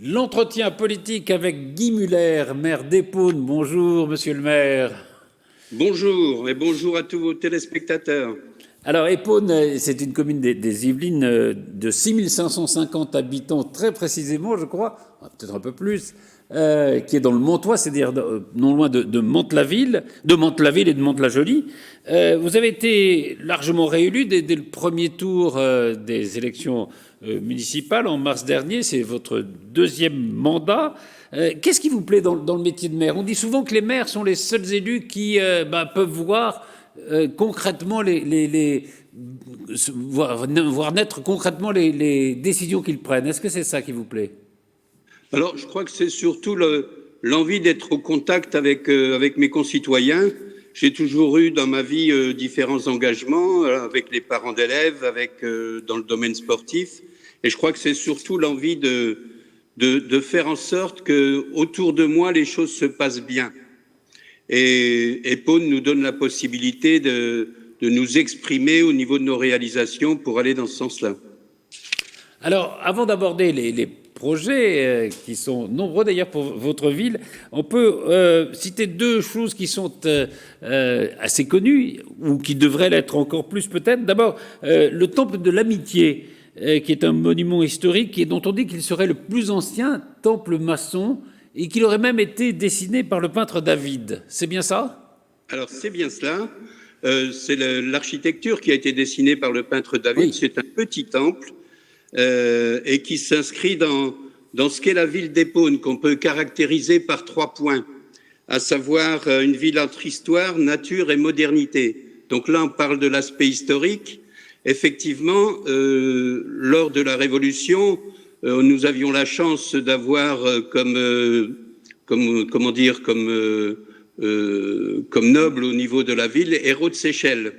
L'entretien politique avec Guy Muller, maire d'Épône. Bonjour, monsieur le maire. Bonjour et bonjour à tous vos téléspectateurs. Alors, Épône, c'est une commune des Yvelines de 6550 habitants, très précisément, je crois, peut-être un peu plus, qui est dans le Montois, c'est-à-dire non loin de Mantes-la-Ville, et de Mantes-la-Jolie. Vous avez été largement réélu dès le premier tour des élections municipales en mars dernier. C'est votre deuxième mandat. Qu'est-ce qui vous plaît dans le métier de maire? On dit souvent que les maires sont les seuls élus qui peuvent voir concrètement voir naître concrètement les décisions qu'ils prennent. Est-ce que c'est ça qui vous plaît? Alors, je crois que c'est surtout l'envie d'être au contact avec mes concitoyens. J'ai toujours eu dans ma vie différents engagements avec les parents d'élèves, dans le domaine sportif. Et je crois que c'est surtout l'envie de faire en sorte que autour de moi, les choses se passent bien. Et Épône nous donne la possibilité de nous exprimer au niveau de nos réalisations pour aller dans ce sens-là. Alors, avant d'aborder les projets, qui sont nombreux d'ailleurs pour votre ville, on peut citer deux choses qui sont assez connues, ou qui devraient l'être encore plus peut-être. D'abord, le temple de l'amitié, qui est un monument historique et dont on dit qu'il serait le plus ancien temple maçon, et qu'il aurait même été dessiné par le peintre David. C'est bien ça? Alors, c'est bien cela. C'est l'architecture qui a été dessinée par le peintre David. Oui. C'est un petit temple et qui s'inscrit dans ce qu'est la ville d'Épône, qu'on peut caractériser par 3 points, à savoir une ville entre histoire, nature et modernité. Donc là, on parle de l'aspect historique. Effectivement, lors de la Révolution, nous avions la chance d'avoir comme noble au niveau de la ville Hérault de Séchelles.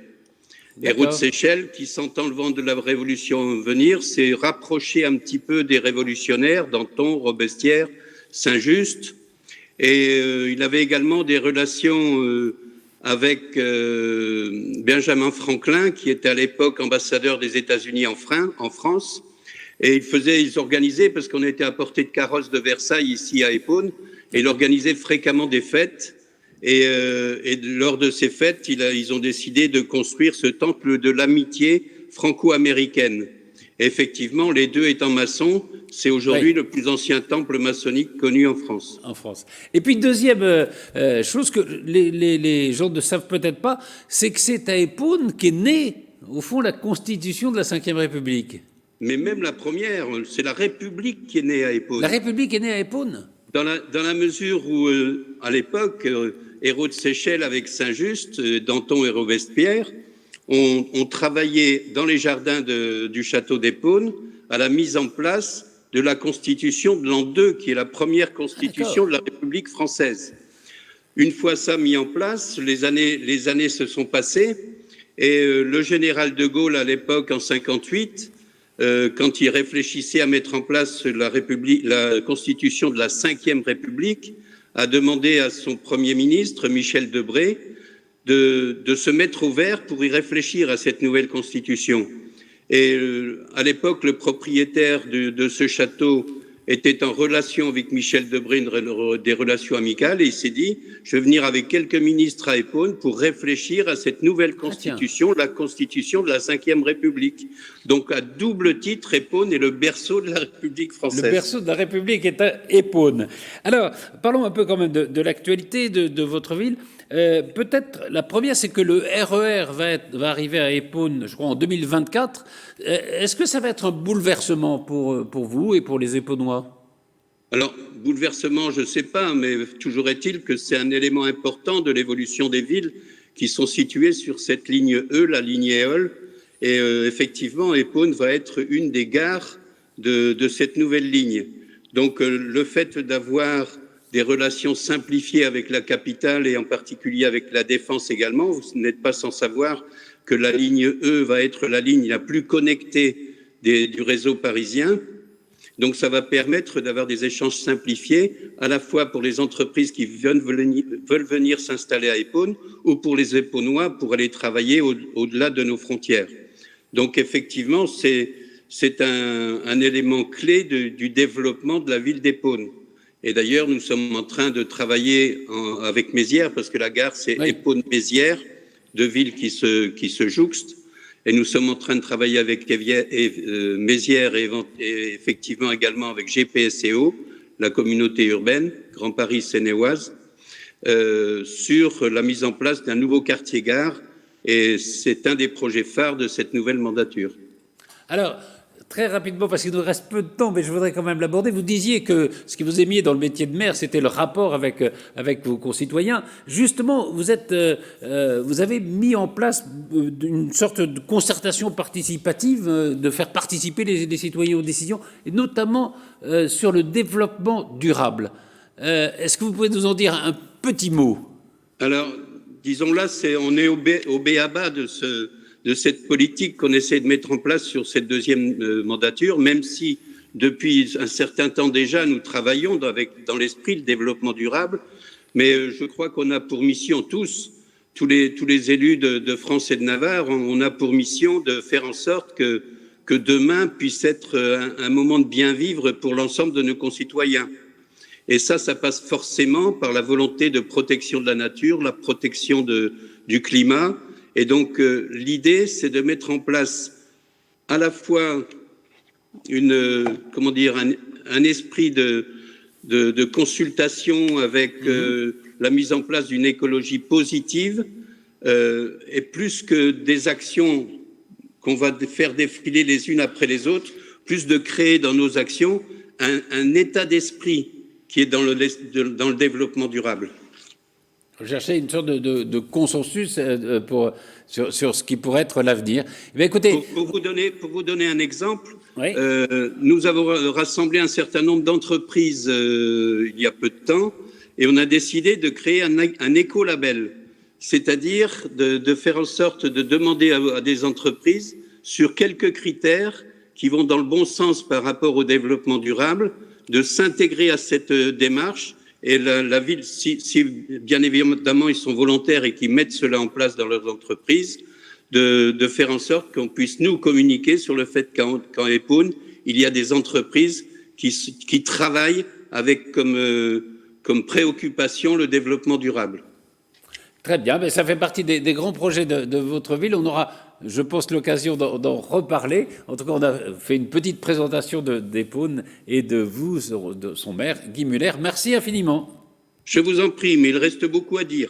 Hérault de Séchelles, qui sentant le vent de la Révolution venir, s'est rapproché un petit peu des révolutionnaires, Danton, Robespierre, Saint-Just. Et il avait également des relations avec Benjamin Franklin, qui était à l'époque ambassadeur des États-Unis en France. Et ils organisaient, parce qu'on était à portée de carrosse de Versailles, ici à Épône, et il organisait fréquemment des fêtes. Et lors de ces fêtes, ils ont décidé de construire ce temple de l'amitié franco-américaine. Effectivement, les deux étant maçons, c'est aujourd'hui le plus ancien temple maçonnique connu en France. En France. Et puis, deuxième chose que les gens ne savent peut-être pas, c'est que c'est à Épône qu'est née, au fond, la constitution de la Ve République. Mais même la première, c'est la République qui est née à Épône. La République est née à Épône? Dans la mesure où, à l'époque, Hérault de Séchelles avec Saint-Just, Danton et Robespierre, ont travaillé dans les jardins du château d'Épône à la mise en place de la Constitution de l'an 2, qui est la première Constitution de la République française. Une fois ça mis en place, les années se sont passées et le général de Gaulle, à l'époque, en 58, quand il réfléchissait à mettre en place la Constitution de la Ve République, a demandé à son Premier ministre, Michel Debré, de se mettre au vert pour y réfléchir à cette nouvelle Constitution. Et à l'époque, le propriétaire de ce château était en relation avec Michel Debré, des relations amicales, et il s'est dit, je vais venir avec quelques ministres à Épône pour réfléchir à cette nouvelle constitution, la constitution de la Ve République. Donc, à double titre, Épône est le berceau de la République française. Le berceau de la République est à Épône. Alors, parlons un peu quand même de l'actualité de votre ville. Peut-être la première, c'est que le RER va arriver à Épône, je crois, en 2024. Est-ce que ça va être un bouleversement pour vous et pour les Épônois? Alors, bouleversement, je ne sais pas, mais toujours est-il que c'est un élément important de l'évolution des villes qui sont situées sur cette ligne E, la ligne Éole. Et effectivement, Épône va être une des gares de cette nouvelle ligne. Donc, le fait d'avoir des relations simplifiées avec la capitale et en particulier avec la Défense également, vous n'êtes pas sans savoir que la ligne E va être la ligne la plus connectée du réseau parisien. Donc ça va permettre d'avoir des échanges simplifiés, à la fois pour les entreprises qui veulent venir s'installer à Épône ou pour les Épônois pour aller travailler au-delà de nos frontières. Donc effectivement, c'est c'est un élément clé du développement de la ville d'Épône. Et d'ailleurs, nous sommes en train de travailler avec Mézières, parce que la gare, c'est oui. Épône-Mézières, deux villes qui se jouxtent. Et nous sommes en train de travailler avec Mézières et effectivement également avec GPSEO, la communauté urbaine, Grand Paris Seine-et-Oise, sur la mise en place d'un nouveau quartier gare. Et c'est un des projets phares de cette nouvelle mandature. Alors, très rapidement, parce qu'il nous reste peu de temps, mais je voudrais quand même l'aborder. Vous disiez que ce qui vous est mis dans le métier de maire, c'était le rapport avec vos concitoyens. Justement, vous avez mis en place une sorte de concertation participative, de faire participer les citoyens aux décisions, et notamment sur le développement durable. Est-ce que vous pouvez nous en dire un petit mot? Alors, disons là, on est au b.a.-ba de cette politique qu'on essaie de mettre en place sur cette deuxième mandature, même si depuis un certain temps déjà, nous travaillons dans l'esprit de développement durable. Mais je crois qu'on a pour mission tous les élus de France et de Navarre, on a pour mission de faire en sorte que demain puisse être un moment de bien vivre pour l'ensemble de nos concitoyens. Et ça passe forcément par la volonté de protection de la nature, la protection du climat. Et donc, l'idée, c'est de mettre en place à la fois un esprit de consultation avec la mise en place d'une écologie positive, et plus que des actions qu'on va faire défiler les unes après les autres, plus de créer dans nos actions un état d'esprit qui est dans le développement durable. Vous cherchez une sorte de consensus sur ce qui pourrait être l'avenir. Mais écoutez, pour vous donner un exemple, oui. Nous avons rassemblé un certain nombre d'entreprises il y a peu de temps et on a décidé de créer un écolabel, c'est-à-dire de faire en sorte de demander à des entreprises sur quelques critères qui vont dans le bon sens par rapport au développement durable, de s'intégrer à cette démarche. Et la ville, si bien évidemment ils sont volontaires et qu'ils mettent cela en place dans leurs entreprises, de faire en sorte qu'on puisse nous communiquer sur le fait qu'en Épône, il y a des entreprises qui travaillent avec comme préoccupation le développement durable. Très bien, mais ça fait partie des grands projets de votre ville. On aura, je pense, l'occasion d'en reparler. En tout cas, on a fait une petite présentation d'Épône et de vous, de son maire, Guy Muller. Merci infiniment. Je vous en prie, mais il reste beaucoup à dire.